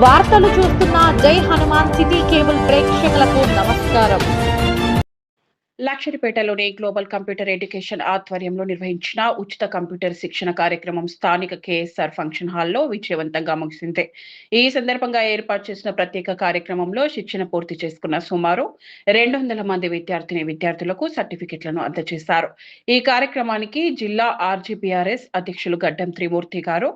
వార్తలు చూస్తున్న జై హనుమాన్ సిటీ కేబుల్ ప్రేక్షకులకు నమస్కారం. లక్షరిపేటలోని గ్లోబల్ కంప్యూటర్ ఎడ్యుకేషన్ ఆధ్వర్యంలో నిర్వహించిన ఉచిత కంప్యూటర్ శిక్షణ కార్యక్రమం స్థానిక కేఎస్ఆర్ ఫంక్షన్ హాల్లో విజయవంతంగా ముగిసింది. ఈ సందర్భంగా ఏర్పాటు చేసిన ప్రత్యేక కార్యక్రమంలో శిక్షణ పూర్తి చేసుకున్న సుమారు 200 మంది విద్యార్థులకు సర్టిఫికెట్లను అందజేశారు. ఈ కార్యక్రమానికి జిల్లా ఆర్జీపీఆర్ఎస్ అధ్యక్షులు గడ్డం త్రిమూర్తి గారు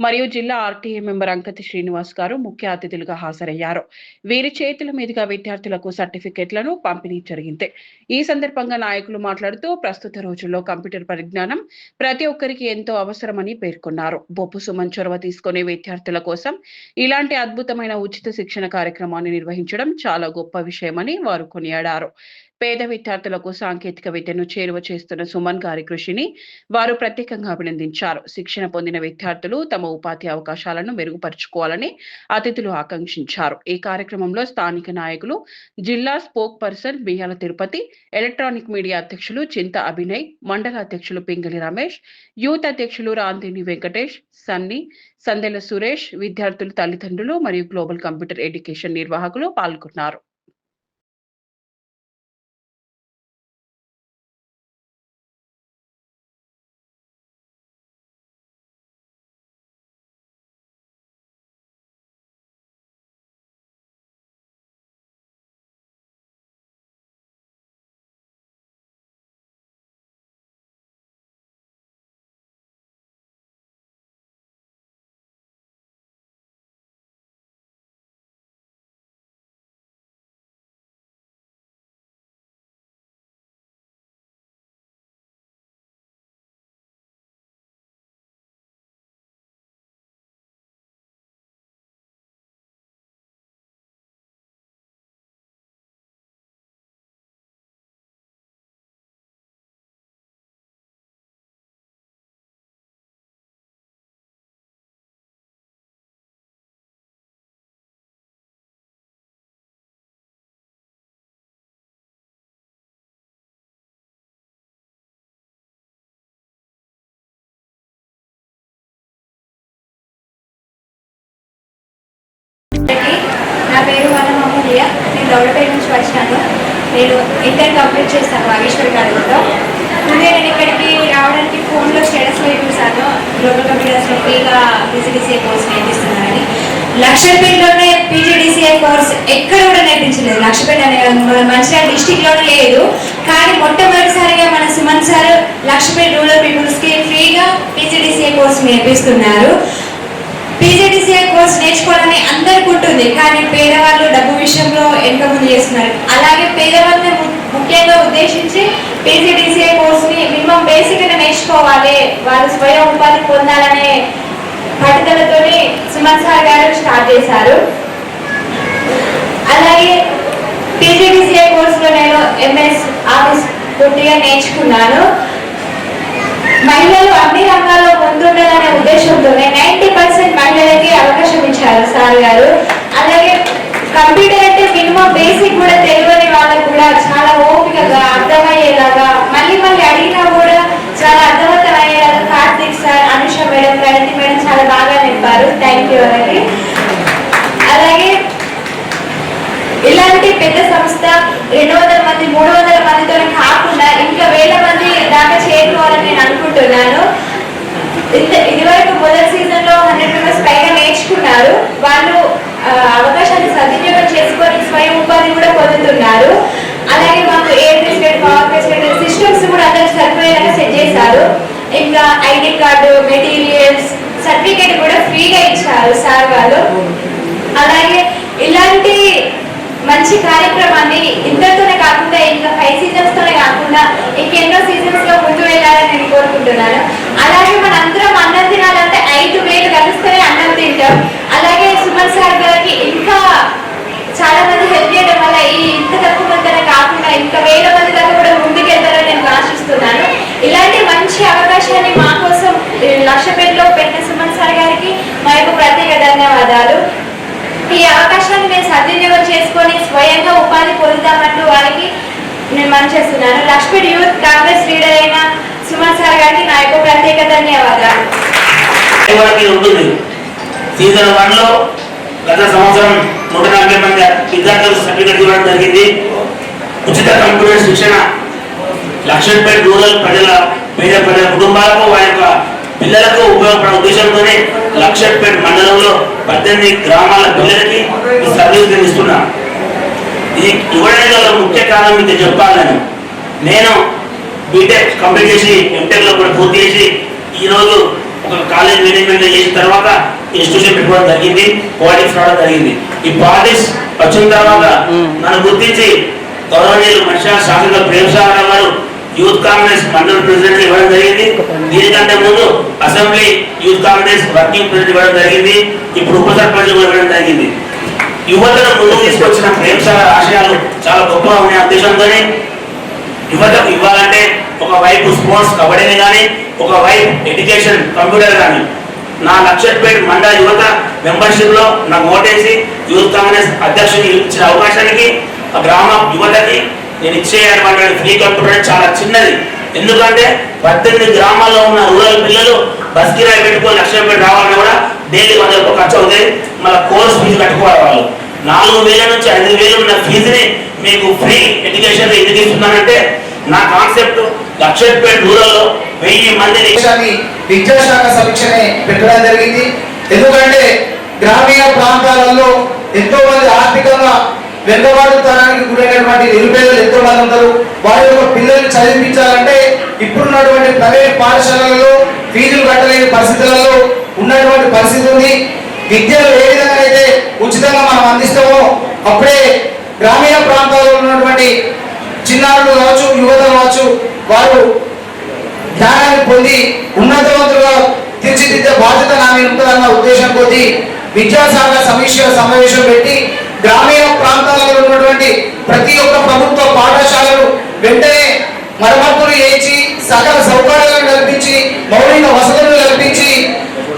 మరియు జిల్లా ఆర్టీఏ మెంబర్ అంకతి శ్రీనివాస్ గారు ముఖ్య అతిథులుగా హాజరయ్యారు. వీరి చేతుల మీదుగా విద్యార్థులకు సర్టిఫికెట్లను పంపిణీ జరిగింది. ఈ సందర్భంగా నాయకులు మాట్లాడుతూ ప్రస్తుత రోజుల్లో కంప్యూటర్ పరిజ్ఞానం ప్రతి ఒక్కరికి ఎంతో అవసరమని పేర్కొన్నారు. బొప్పు సుమన్ చొరవ తీసుకునే విద్యార్థుల కోసం ఇలాంటి అద్భుతమైన ఉచిత శిక్షణ కార్యక్రమాన్ని నిర్వహించడం చాలా గొప్ప విషయమని వారు కొనియాడారు. పేద విద్యార్థులకు సాంకేతిక విద్యను చేరువ చేస్తున్న సుమన్ గారి కృషిని వారు ప్రత్యేకంగా అభినందించారు. శిక్షణ పొందిన విద్యార్థులు తమ ఉపాధి అవకాశాలను మెరుగుపరుచుకోవాలని అతిథులు ఆకాంక్షించారు. ఈ కార్యక్రమంలో స్థానిక నాయకులు, జిల్లా spokesperson Biyyala Tirupati, electronic media అధ్యక్షులు చింత అభినయ్, మండల అధ్యక్షులు పింగళి రమేష్, యూత్ అధ్యక్షులు రాందేని వెంకటేష్, సన్నీ, సందెల సురేష్, విద్యార్థులు తల్లిదండ్రులు మరియు గ్లోబల్ కంప్యూటర్ ఎడ్యుకేషన్ నిర్వాహకులు పాల్గొన్నారు. నా పేరు వనమూల్య. నేను దౌడపేట నుంచి వచ్చాను. నేను ఇంటర్ కంప్లీట్ చేశాను వాగేశ్వరి కాలేజీలో. ముందే నేను ఇక్కడికి రావడానికి ఫోన్లో స్టేటస్లో చూశాను, గ్లోబల్ కంప్యూటర్స్లో ఫ్రీగా పీజీడీసీఏ కోర్స్ నేర్పిస్తున్నారని. లక్షపేటలోనే పీజీడీసీఏ కోర్స్ ఎక్కడ కూడా నేర్పించలేదు. లక్షపేట అనే మంచిర్యాల డిస్టిక్లోనే లేదు. కానీ మొట్టమొదటిసారిగా మన సుమన్ సార్ లక్షపేట రూరల్ పీపుల్స్కి ఫ్రీగా పీజీడీసీఏ కోర్స్ నేర్పిస్తున్నారు. పీజీడీసీఏ కోర్స్ నేర్చుకోవాలని అందరికి ఉంటుంది, కానీ పేదవాళ్ళు డబ్బు విషయంలో వెనుక ముందు చేస్తున్నారు. అలాగే పేదవాళ్ళని ముఖ్యంగా ఉద్దేశించి పీజీడీసీఏ కోర్స్ని మినిమం బేసిక్గా నేర్చుకోవాలి, వాళ్ళు స్వయం ఉపాధి పొందాలనే పట్టుదలతో సుమన్ సార్ గారు స్టార్ట్ చేశారు. అలాగే పీజీడీసీఏ కోర్సులో నేను ఎంఎస్ ఆఫీస్ పూర్తిగా నేర్చుకున్నాను. మహిళలు అన్ని రంగాల్లో ముందుండాలనే ఉద్దేశంతోనే 90% మహిళలకి అవకాశం ఇచ్చారు సార్ గారు. అలాగే కంప్యూటర్ అంటే మినిమం బేసిక్ కూడా తెలియని వాళ్ళకు కూడా చాలా ఓపికగా అర్థమయ్యేలాగా మళ్ళీ అడిగినా కూడా చాలా అర్థమయ్యేలాగా కార్తీక్ సార్, అనుష మేడం, ప్రణతి మేడం చాలా బాగా చెప్పారు. థ్యాంక్ యూ వాళ్ళకి. అలాగే ఇలాంటి పెద్ద సంస్థ 200 మంది 300 మందితో కాకుండా ఇంకా వేల మంది దాకా చేరుకోవాలని నేను అనుకుంటున్నాను. ఇదివరకు మొదటి సీజన్లో 100 మెంబర్స్ పైగా నేర్చుకున్నారు. వాళ్ళు అవకాశాన్ని సద్వినియోగం చేసుకొని స్వయం ఉపాధి కూడా పొందుతున్నారు. అలాగే మాకు air facility, power facility, systems కూడా అందరికి సరిపోయేలాగా సెట్ చేశారు. ఇంకా ఐడి కార్డు, మెటీరియల్స్, సర్టిఫికేట్ కూడా ఫ్రీగా ఇచ్చారు సార్ వాళ్ళు. అలాగే ఇలాంటి మంచి కార్యక్రమాన్ని ఇంతతోనే కాకుండా ఇంకా 5 సీజన్స్తోనే కాకుండా ఇంకెన్నో సీజన్స్లో ముందు వెళ్ళాలని నేను కోరుకుంటున్నాను. అలాగే మన అందరం అన్నం తినాలంటే 5 వేలు కలిస్తేనే అన్నం తింటాం. అలాగే సుమన్ సార్ గారికి ఇంకా చాలా మంది హెల్ప్ చేయడం వల్ల ఈ ఇంత తక్కువ మందినే కాకుండా ఇంకా వేల మంది దాకా కూడా ముందుకెళ్తారని నేను ఆశిస్తున్నాను. ఇలాంటి మంచి అవకాశాన్ని మా కోసం లక్షపేటలో పెట్టిన సుమన్ సార్ గారికి మా యొక్క ప్రత్యేక ధన్యవాదాలు. ఈ అవకాశాన్ని నేను సద్వినియోగం చేసుకొని స్వయంగా ఉపాధి పొందుతామంటూ వారికి నేను మనం చేస్తున్నాను. లక్ష్మీ యూత్ కాంగ్రెస్ లీడర్ అయిన సుమన్ సార్ గారికి నా యొక్క ప్రత్యేక ధన్యవాదాలు. సీజన్ 1లో గత సంవత్సరం 140 మంది విద్యార్థులకు సర్టిఫికెట్ ఇవ్వడం జరిగింది. ఉచిత కంప్యూటర్ శిక్షణ లక్షపేట రూరల్ పేద ప్రజల కుటుంబాలకు వారి యొక్క పిల్లలకు ఉపయోగపడే ఉద్దేశంతోనే లక్షపేట మండలంలో 18 గ్రామాల పిల్లలకి ఈ సర్వీస్ ఇస్తున్నాను. ఇది ఇవ్వడానికి గల ముఖ్య కారణం మీకు చెప్పాలని, నేను బీటెక్ కంప్లీట్ చేసి ఎంటెక్లో కూడా పూర్తి చేసి ఈరోజు ఒక కాలేజ్ మేనేజ్మెంట్ చేసిన తర్వాత ఇన్స్టిట్యూషన్ పెట్టుకోవడం జరిగింది, పాలిటిక్స్ రావడం జరిగింది. ఈ పాలిటిక్స్ వచ్చిన తర్వాత నన్ను గుర్తించి గౌరవనీయులు మనిషా శాసన ప్రేమసాగర్ గారు యూత్ కాంగ్రెస్ మండల ప్రెసిడెంట్ ఇవ్వడం జరిగింది. దీనికంటే ముందు assembly youth Congress working president ఇవ్వడం జరిగింది. ఇప్పుడు ఉప సర్పంచ్ ఇవ్వడం జరిగింది. యువతను ముందుకు తీసుకొచ్చిన ప్రేమసాగర్ ఆశయాలు చాలా గొప్పగా ఉన్న ఉద్దేశంతోనే యువతకు ఇవ్వాలంటే ఒకవైపు స్పోర్ట్స్ కబడ్డీని కానీ, ఒకవైపు ఎడ్యుకేషన్ కంప్యూటర్ కానీ, నా లక్షపేట మండల యువత మెంబర్షిప్ లో నాకు ఓటేసి యూత్ కాంగ్రెస్ అధ్యక్షుని ఇచ్చిన అవకాశానికి ఆ గ్రామ యువతకి నేను ఇచ్చేటువంటి ఫ్రీ కంప్యూటర్ చాలా చిన్నది. ఎందుకంటే 18 గ్రామాల్లో ఉన్న రూరల్ పిల్లలు బస్ కిరాయి పెట్టుకొని లక్షపేట రావాలని కూడా డైలీ 100 రూపాయలు ఖర్చు అవుతాయి. మళ్ళీ కోర్స్ ఫీజు కట్టుకోవాలి. వాళ్ళు 4,000 నుంచి 5,000 ఉన్న ఫీజుని మీకు ఫ్రీ ఎడ్యుకేషన్ ఎందుకు ఇస్తున్నానంటే నా కాన్సెప్ట్ లక్షపేట రూరల్లో 1000 మందిని విద్యాశాఖ సమీక్షనే పెట్టడం జరిగింది. ఎందుకంటే గ్రామీణ ప్రాంతాలలో ఎంతో మంది ఆర్థికంగా వెనుకబాటుతనానికి గురైనటువంటి నిరుపేదలు ఎంతో మంది ఉంటారు. వారి యొక్క పిల్లల్ని చదివించాలంటే ఇప్పుడున్నటువంటి ప్రైవేట్ పాఠశాలలలో ఫీజులు కట్టలేని పరిస్థితులలో ఉన్నటువంటి పరిస్థితి ఉంది. విద్యను ఏ విధంగా అయితే ఉచితంగా మనం అందిస్తామో అప్పుడే గ్రామీణ ప్రాంతాల్లో ఉన్నటువంటి చిన్నారులు కావచ్చు, యువత కావచ్చు, వారు జ్ఞానాన్ని పొంది ఉన్నతవంతులుగా తీర్చిదిద్దే బాధ్యత నా మీద ఉంటుందన్న ఉద్దేశం కొద్దీ విద్యాశాఖ సమీక్ష సమావేశం పెట్టి గ్రామీణ ప్రాంతాలలో ఉన్నటువంటి ప్రతి ఒక్క ప్రభుత్వ పాఠశాలలు వెంటనే మరమ్మతులు చేయించి సకల సౌకర్యాలను కల్పించి మౌలిక వసతులను కల్పించి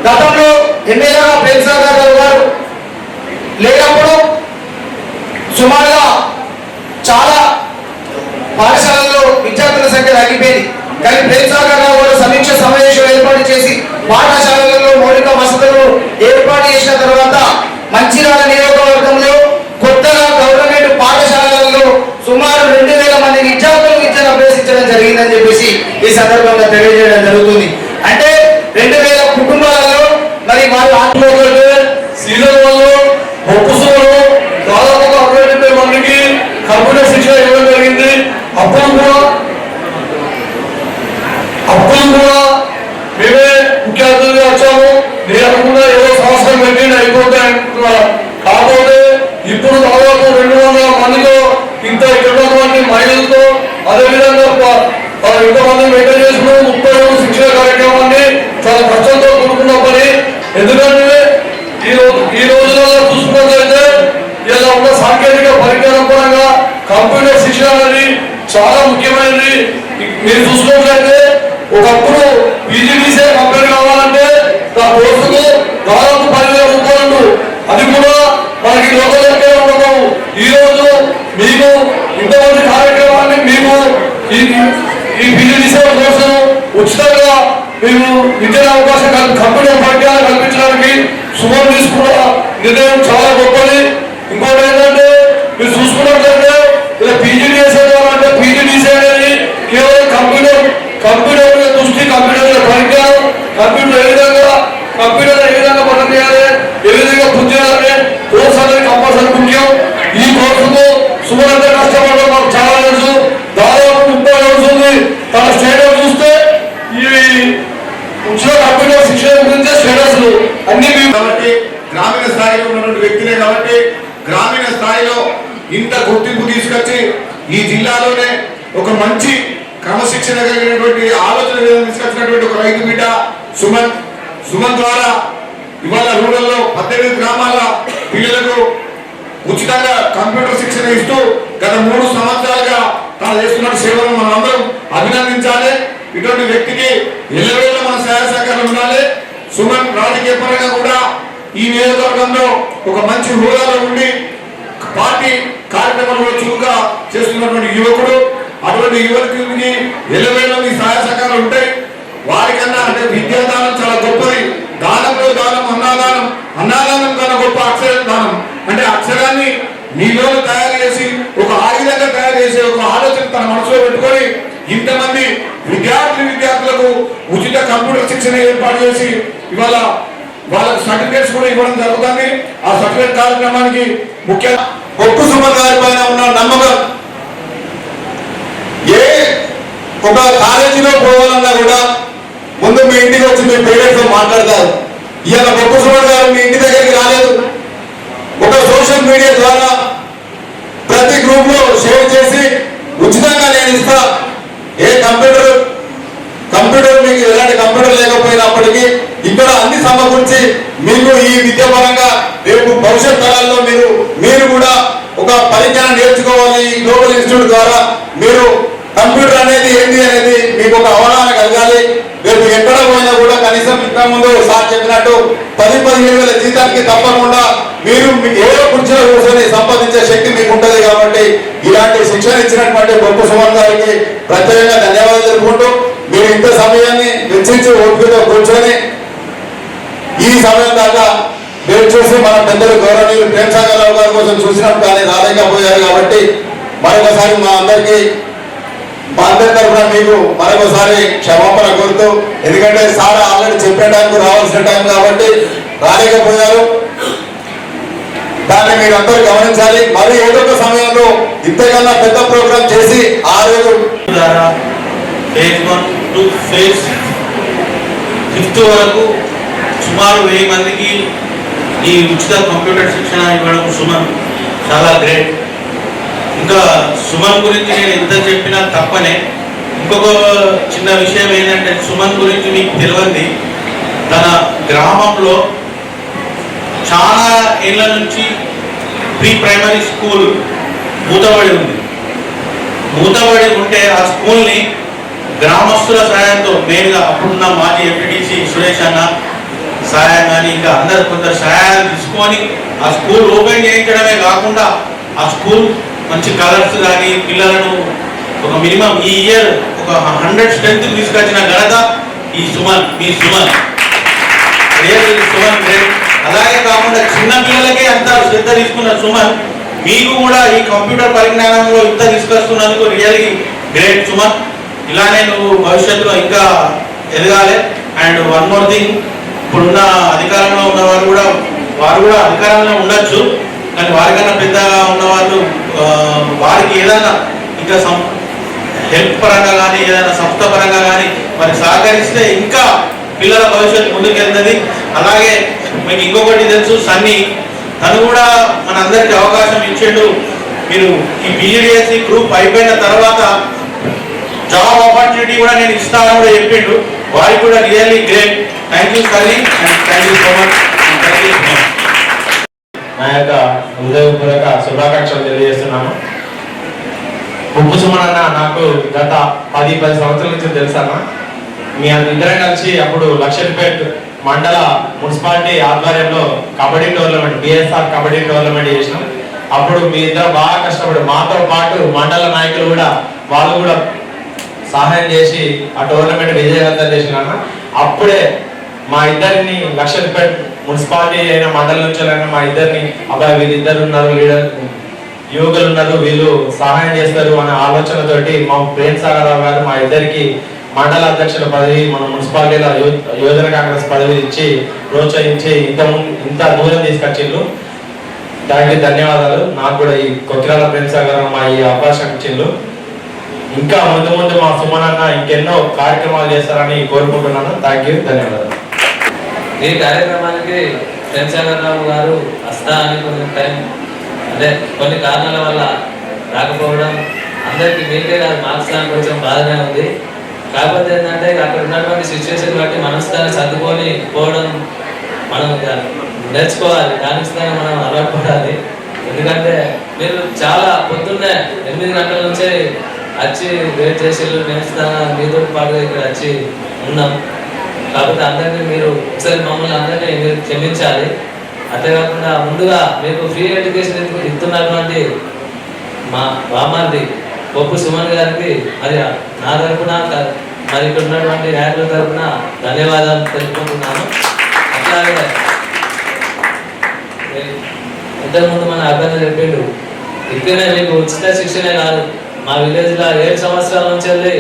గతంలో ఎమ్మెల్యేగా ప్రేమసాగర్ గారు లేనప్పుడు సుమారుగా చాలా పాఠశాలల్లో విద్యార్థుల సంఖ్య తగ్గిపోయింది. కానీ ప్రేమసాగర్ రావు గారు సమీక్ష సమావేశం ఏర్పాటు చేసి పాఠశాలలలో మౌలిక వసతులను ఏర్పాటు చేసిన తర్వాత మంచిర్యాల నియోజకవర్గంలో కొత్తగా గవర్నమెంట్ పాఠశాలలలో సుమారు 2,000 మంది విద్యార్థులు విద్యను అభ్యసించడం జరిగిందని చెప్పేసి ఈ సందర్భంగా తెలియజేయడం జరుగుతుంది. అంటే 2,000 కుటుంబాలలో మరి వారు సీజన్ వల్ల ఒప్పుసోలు దాదాపుగా 120 మందికి కంప్యూటర్ శిక్షణ ఇవ్వడం జరిగింది. అప్పుడు కూడా మేమే ముఖ్య అతిథిగా వచ్చాము. నేను ఏదో సంవత్సరం పెట్టి అయిపోతాయి అంటున్నారు. కాకపోతే ఇప్పుడు దాదాపు 200 మందితో ఇంత ఉన్నటువంటి మహిళలతో అదేవిధంగా ఇంతమంది మెయింటైన్ చేసుకుని 30 శిక్షణ కార్యక్రమాన్ని చాలా కష్టంతో కూడుకున్న పని. ఎందుకంటే ఈ రోజులలో చూసుకున్నట్లయితే ఇలా ఉన్న సాంకేతిక పరిజ్ఞానం పరంగా కంప్యూటర్ శిక్షణ అనేది చాలా ముఖ్యమైనది. మీరు చూసుకున్నట్లయితే ఒకప్పుడు పీజీడీసీ కంప్లీట్ కావాలంటే ఆ కోర్సుకు దాదాపు 10,000 రూపాయలు. అది కూడా మనకి లోకల్ ఎక్కడ ఉండవు. ఈ రోజు మీకు ఇంతమంది కార్యక్రమాన్ని మీకు ఈ పీజీడీసీ కోర్సును ఉచితంగా మేము విద్యా అవకాశం కంప్యూటర్ పరిజ్ఞానం కల్పించడానికి సుమన్ తీసుకున్న నిర్ణయం చాలా గొప్పది. ఇంకోటి ఏంటంటే మీరు చూసుకున్నట్లయితే ఇలా పీజీడీసీ అంటే పీజీడీసీ అనేది కేవలం కంప్యూటర్ దృష్టి, కంప్యూటర్ పరిజ్ఞానం, కంప్యూటర్ ఏ విధంగా పని చేయాలి, ఏ విధంగా పూర్తి చేయాలి, కోర్స్ అనేది కంపల్సరీ ముఖ్యం. ఈ కోర్సుకు సుమారు కష్టపడడం మాకు చాలా తెలుసు. దాదాపు 30 రోజులు ఉంది. తన స్టేటస్ చూస్తే ఈ ఉచిత కంప్యూటర్ శిక్షణ గురించి స్టేటస్ అన్ని కాబట్టి గ్రామీణ స్థాయిలో ఉన్నటువంటి వ్యక్తినే కాబట్టి గ్రామీణ స్థాయిలో ఇంత గుర్తింపు తీసుకొచ్చి ఈ జిల్లాలోనే ఒక మంచి క్రమశిక్షణ కలిగినటువంటి ఆలోచన తీసుకొచ్చినటువంటి ఒక రైతు బిడ్డ సుమన్ ద్వారా ఇవాళ రూరల్లో 18 గ్రామాల పిల్లలకు ఉచితంగా కంప్యూటర్ శిక్షణ ఇస్తూ గత 3 సంవత్సరాలుగా తాను చేస్తున్న సేవలను మనం అందరం అభినందించాలి. ఇటువంటి వ్యక్తికి ఎల్లవేళ మన సహాయ సహకారం ఉండాలి. సుమన్ రాజకీయ పరంగా కూడా ఈ నియోజకవర్గంలో ఒక మంచి హోదాలో ఉండి పార్టీ కార్యక్రమంలో చురుగ్గా చేస్తున్నటువంటి యువకుడు. అటువంటి యువకుడికి ఎల్లవేళ మీ సహాయ సహకారాలు ఉంటాయి. వారికన్నా అంటే విద్యాదానం చాలా గొప్పది. దానంలో దానం అన్నారు. అన్నదానం, అన్నదానం కన్నా గొప్ప అక్షరదానం. అంటే అక్షరాన్ని మీలో తయారు చేసి ఒక ఆయుధంగా తయారు చేసే ఒక ఆలోచన తన మనసులో పెట్టుకొని ఇంతమంది విద్యార్థులకు ఉచిత కంప్యూటర్ శిక్షణ ఏర్పాటు చేసి ఇవాళ వాళ్ళకి సర్టిఫికేట్స్ కూడా ఇవ్వడం జరుగుతుంది. ఆ సర్టిఫికేట్ కార్యక్రమానికి ముఖ్య బొప్పు సుమన్ గారి పైన ఉన్న నమ్మకం, ఏ ఒక కాలేజీలో పోవాలన్నా కూడా ముందు మీ ఇంటికి వచ్చి మీ పేరెంట్స్ తో మాట్లాడతారు. ఇవాళ బొప్పు సుమన్ గారు మీ ఇంటి దగ్గరికి రాలేదు, ఒక సోషల్ మీడియా ద్వారా ప్రతి గ్రూప్ లో షేర్ చేసి ఉచితంగా నేను ఇస్తా, ఏ కంప్యూటర్ మీకు ఎలాంటి కంప్యూటర్ లేకపోయినప్పటికీ ఇక్కడ అన్ని సమకూర్చి మీకు ఈ విద్యాపరంగా రేపు భవిష్యత్ తరాల్లో మీరు కూడా ఒక పరిజ్ఞానం నేర్చుకోవాలి. ఈ గ్లోబల్ ఇన్స్టిట్యూట్ ద్వారా మీరు కంప్యూటర్ అనేది ఏంటి అనేది మీకు ఒక అవగాహన కలగాలి. రేపు ఎక్కడ పోయినా కూడా కనీసం ఇంతకుముందు సార్ చెప్పినట్టు 10-15 వేల జీతానికి తప్పకుండా మీరు ఏదో కుర్చీలో కూర్చొని సంపాదించే శక్తి మీకు ఉంటుంది. కాబట్టి ఇలాంటి శిక్షణ ఇచ్చినటువంటి బొప్పు సుమన్ గారికి ప్రత్యేకంగా ధన్యవాదాలు తెలుపుకుంటూ, మీరు ఇంత సమయాన్ని వెచ్చించి ఓపికతో కూర్చొని ఈ సమయం దాకా మీరు చూసి మన పెద్దలు గౌరవనీయులు ప్రేమసాగర్ రావు గారి కోసం చూసినట్టు కానీ రాలేకపోయారు. కాబట్టి మరొకసారి మా అందరి తరఫున మీకు మరొకసారి క్షమాపణ కోరుతూ, ఎందుకంటే సార్ ఆల్రెడీ చెప్పే టైంకు రావాల్సిన టైం కాబట్టి రాలేకపోయారు. దాన్ని మీరు అందరూ గమనించాలి. మరి ఏదో ఒక సమయంలో ఇంతకన్నా పెద్ద ప్రోగ్రాం చేసి ఆ రోజు ద్వారా ఫేజ్ 1 to ఫేజ్ 5 వరకు సుమారు 1000 మందికి ఈ ఉచిత కంప్యూటర్ శిక్షణ ఇవ్వడం సుమన్ చాలా గ్రేట్. ఇంకా సుమన్ గురించి నేను ఎంత చెప్పినా తప్పనే. ఇంకొక చిన్న విషయం ఏంటంటే సుమన్ గురించి మీకు తెలియంది, తన గ్రామంలో చాలా ఏళ్ళ నుంచి ప్రీ ప్రైమరీ స్కూల్ మూతబడి ఉంది. మూతబడి ఉంటే ఆ స్కూల్ని గ్రామస్తుల సహాయంతో, మెయిన్గా అప్పుడున్న మాజీ ఎంపీటీసీ సురేష్ అన్న సహాయం కానీ ఇంకా అందరు కొందరు సహాయాలు తీసుకొని ఆ స్కూల్ ఓపెన్ చేయించడమే కాకుండా ఆ స్కూల్ మంచి కలర్స్ కానీ పిల్లలను ఒక మినిమం ఈ ఇయర్ ఒక 100 స్ట్రెంత్ తీసుకొచ్చిన ఘనత ఈ సుమన్, మీ సుమన్ సుమన్ గ్రేట్. అలాగే కాకుండా చిన్న పిల్లలకే అంత శ్రద్ధ తీసుకున్న సుమన్ మీకు కూడా ఈ కంప్యూటర్ పరిజ్ఞానంలో ఇంత తీసుకొస్తున్నందుకు రియల్లీ గ్రేట్ సుమన్. ఇలానే నువ్వు భవిష్యత్తులో ఇంకా ఎదగాలి. అండ్ వన్ మోర్ థింగ్, ఇప్పుడున్న అధికారంలో ఉన్న వారు కూడా అధికారంలో ఉండొచ్చు, కానీ వారికన్నా పెద్దగా ఉన్నవాళ్ళు వారికి ఏదైనా ఇంకా హెల్ప్ పరంగా కానీ ఏదైనా సంస్థ పరంగా కానీ మరి సహకరిస్తే ఇంకా పిల్లల భవిష్యత్తు ముందుకెళ్తుంది. అలాగే మీకు ఇంకొకటి తెలుసు, సన్నీ తను కూడా మనందరికీ అవకాశం ఇచ్చిండు. మీరు ఈ BGDSC గ్రూప్ అయిపోయిన తర్వాత జాబ్ ఆపర్చునిటీ కూడా నేను ఇస్తానని కూడా చెప్పిండు. వారికి కూడా really great. Thank you Sunny and thank you so much. నా యొక్క హృదయపూర్వక శుభాకాంక్షలు తెలియజేస్తున్నాను. బొప్పు సుమన్ అన్న నాకు గత 10 సంవత్సరాల నుంచి తెలుసన్నా. మీ ఇద్దరం కలిసి అప్పుడు లక్షపేట్ మండల మున్సిపాలిటీ ఆధ్వర్యంలో kabaddi tournament, BSR kabaddi tournament చేసినాం. అప్పుడు మీ ఇద్దరు బాగా కష్టపడి మాతో పాటు మండల నాయకులు కూడా వాళ్ళు కూడా సహాయం చేసి ఆ టోర్నమెంట్ విజయవంతం చేసినాన్న. అప్పుడే మా ఇద్దరిని లక్షపేట్ మున్సిపాలిటీ అయిన మండలం నుంచి మా ఇద్దరిని అబ్బాయి వీళ్ళిద్దరు ఉన్నారు, లీడర్ యువకులు ఉన్నారు, వీళ్ళు సహాయం చేస్తారు అనే ఆలోచనతోటి మా ప్రేమసాగర్ రావు గారు మా ఇద్దరికి మండల అధ్యక్షుల పదవి, మన మున్సిపాలిటీలో యువజన కాంగ్రెస్ పదవి ఇచ్చి ప్రోత్సహించి ఇంత దూరం తీసుకొచ్చిండ్రు. దానికి ధన్యవాదాలు. నాకు కూడా ఈ కొక్కిరాల ప్రేమసాగర్ మా ఈ అవకాశం ఇచ్చిండ్రు. ఇంకా ముందు మా సుమన్ అన్న ఇంకెన్నో కార్యక్రమాలు చేస్తారని కోరుకుంటున్నాను. థ్యాంక్ యూ, ధన్యవాదాలు. ఈ కార్యక్రమానికి ప్రేమసాగర్ రావు గారు వస్తా అని కొన్ని కారణాల వల్ల రాకపోవడం అందరికీ మీకే కాదు మార్క్స్ దానికి కొంచెం బాధనే ఉంది. కాకపోతే ఏంటంటే అక్కడ ఉన్నటువంటి సిచ్యువేషన్ బట్టి మనసుదాన్ని సర్దుకొని పోవడం మనం నేర్చుకోవాలి, దానిస్తానే మనం అలవాటు పడాలి. ఎందుకంటే మీరు చాలా పొద్దున్నే 8 గంటల నుంచే వచ్చి వెయిట్ చేసి నేర్చుతాను మీతో పాటుగా ఇక్కడ వచ్చి ఉన్నాం. కాకపోతే అందరినీ మీరు ఒకసారి మమ్మల్ని అందరినీ మీరు క్షమించాలి. అంతేకాకుండా ముందుగా మీకు ఫ్రీ ఎడ్యుకేషన్ ఇస్తున్నటువంటి మా బామార్ది బొప్పు సుమన్ గారికి మరి నా తరఫున మరి ఇక్కడ ఉన్నటువంటి నాయకుల తరఫున ధన్యవాదాలు తెలుపుకుంటున్నాను. అట్లాగే ఇంతకుముందు మన అభ్యర్థి చెప్పిండు ఇక్కడనే మీకు ఉచిత శిక్షణే కాదు, మా విలేజ్లో 7 సంవత్సరాల నుంచి వెళ్ళి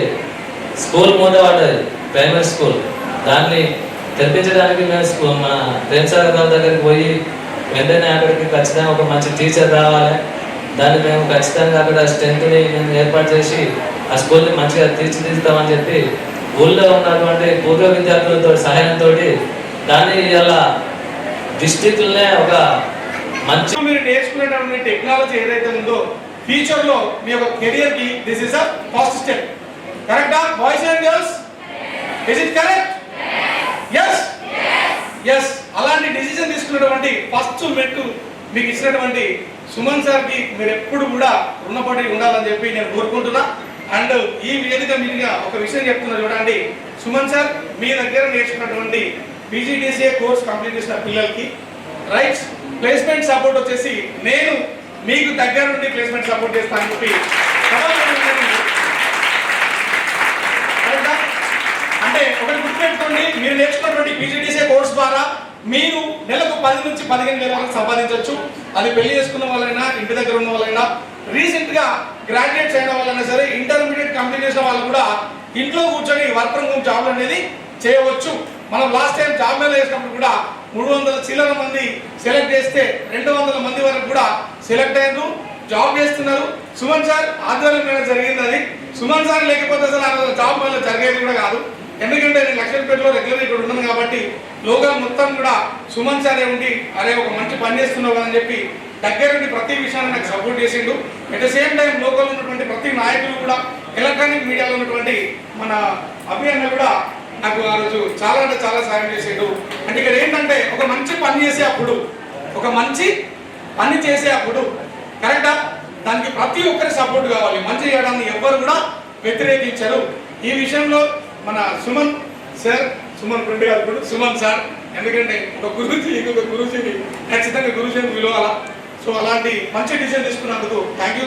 స్కూల్ మూతపడ్డది, ప్రైమరీ స్కూల్. దాన్ని తెప్పించడానికి మేము మన ప్రేమసాగర్ రావు దగ్గరికి పోయి వెంటనే అక్కడికి ఖచ్చితంగా ఒక మంచి టీచర్ రావాలి, దాన్ని మేము ఖచ్చితంగా అక్కడ స్ట్రెంత్ని మేము ఏర్పాటు చేసి ఆ స్కూల్ని మంచిగా తీర్చిదిద్దుతామని చెప్పి ఊళ్ళో ఉన్నటువంటి పూర్వ విద్యార్థులతో సహాయంతో దాన్ని ఇలా డిస్ట్రిక్ట్లనే ఒక మంచి మీరు నేర్చుకునేటువంటి టెక్నాలజీ ఏదైతే ఉందో ఫ్యూచర్లో మీ యొక్క కెరియర్కి this is a first step. కరెక్టా boys and girls? Is it correct? Yes. అలాంటి డిసిజన్ తీసుకున్నటువంటి ఫస్ట్ మెట్టు మీకు ఇచ్చినటువంటి సుమన్ సార్కి మీరు ఎప్పుడు కూడా రుణపడి ఉండాలని చెప్పి నేను కోరుకుంటున్నా. అండ్ ఈ వేదిక మీదుగా ఒక విషయం చెప్తున్నా చూడండి, సుమన్ సార్ మీ దగ్గర నేర్చుకున్నటువంటి PGDCA కోర్స్ కంప్లీట్ చేసిన పిల్లలకి రైట్ ప్లేస్మెంట్ సపోర్ట్ వచ్చేసి నేను మీకు దగ్గర నుండి ప్లేస్మెంట్ సపోర్ట్ చేస్తానని చెప్పి అంటే ఒకటి గుర్తుపెట్టుకోండి, మీరు నేర్చుకున్నటువంటి PGDCA కోర్స్ ద్వారా మీరు నెలకు 10 నుంచి 15 వేల వరకు సంపాదించవచ్చు. అది పెళ్లి చేసుకున్న వాళ్ళైనా, ఇంటి దగ్గర ఉన్న వాళ్ళైనా, రీసెంట్ గా గ్రాడ్యుయేట్స్ అయిన వాళ్ళైనా సరే, ఇంటర్మీడియట్ కంప్లీట్ చేసిన వాళ్ళు కూడా ఇంట్లో కూర్చొని వర్క్ ఫ్రమ్ హోమ్ జాబ్ అనేది చేయవచ్చు. మనం లాస్ట్ టైం జాబ్ మేళ చేసినప్పుడు కూడా 300 చిల్లర మంది సెలెక్ట్ చేస్తే 200 మంది వరకు కూడా సెలెక్ట్ అయ్యారు, జాబ్ చేస్తున్నారు. సుమన్ సార్ ఆధ్వర్యంలో జరిగింది. అది సుమన్ సార్ లేకపోతే అసలు జాబ్ మేళ జరిగేది కూడా కాదు. ఎందుకంటే నేను లక్షలపేటలో రెగ్యులర్ ఇక్కడ ఉన్నాను కాబట్టి లోకల్ మొత్తం కూడా సుమన్ సారే ఉండి అరే ఒక మంచి పని చేస్తున్నావు అని చెప్పి దగ్గరుండి ప్రతి విషయాన్ని నాకు సపోర్ట్ చేసిండు. At the same time local ఉన్నటువంటి ప్రతి నాయకులు కూడా, ఎలక్ట్రానిక్ మీడియాలో ఉన్నటువంటి మన అభియాన్ని కూడా నాకు ఆ రోజు చాలా అంటే చాలా సాయం చేసిండు. అంటే ఇక్కడ ఏంటంటే ఒక మంచి పని చేసే అప్పుడు కరెక్టా దానికి ప్రతి ఒక్కరి సపోర్ట్ కావాలి. మంచి చేయడాన్ని ఎవ్వరు కూడా వ్యతిరేకించరు. ఈ విషయంలో మన సుమన్ ఫ్రెండ్ గారు కూడా సుమన్ సార్, ఎందుకంటే ఒక గురుజీ ఇంకొక గురుజీని ఖచ్చితంగా గురుజీని విలువాలా. సో అలాంటి మంచి డిసిజన్ తీసుకున్నందుకు థ్యాంక్ యూ.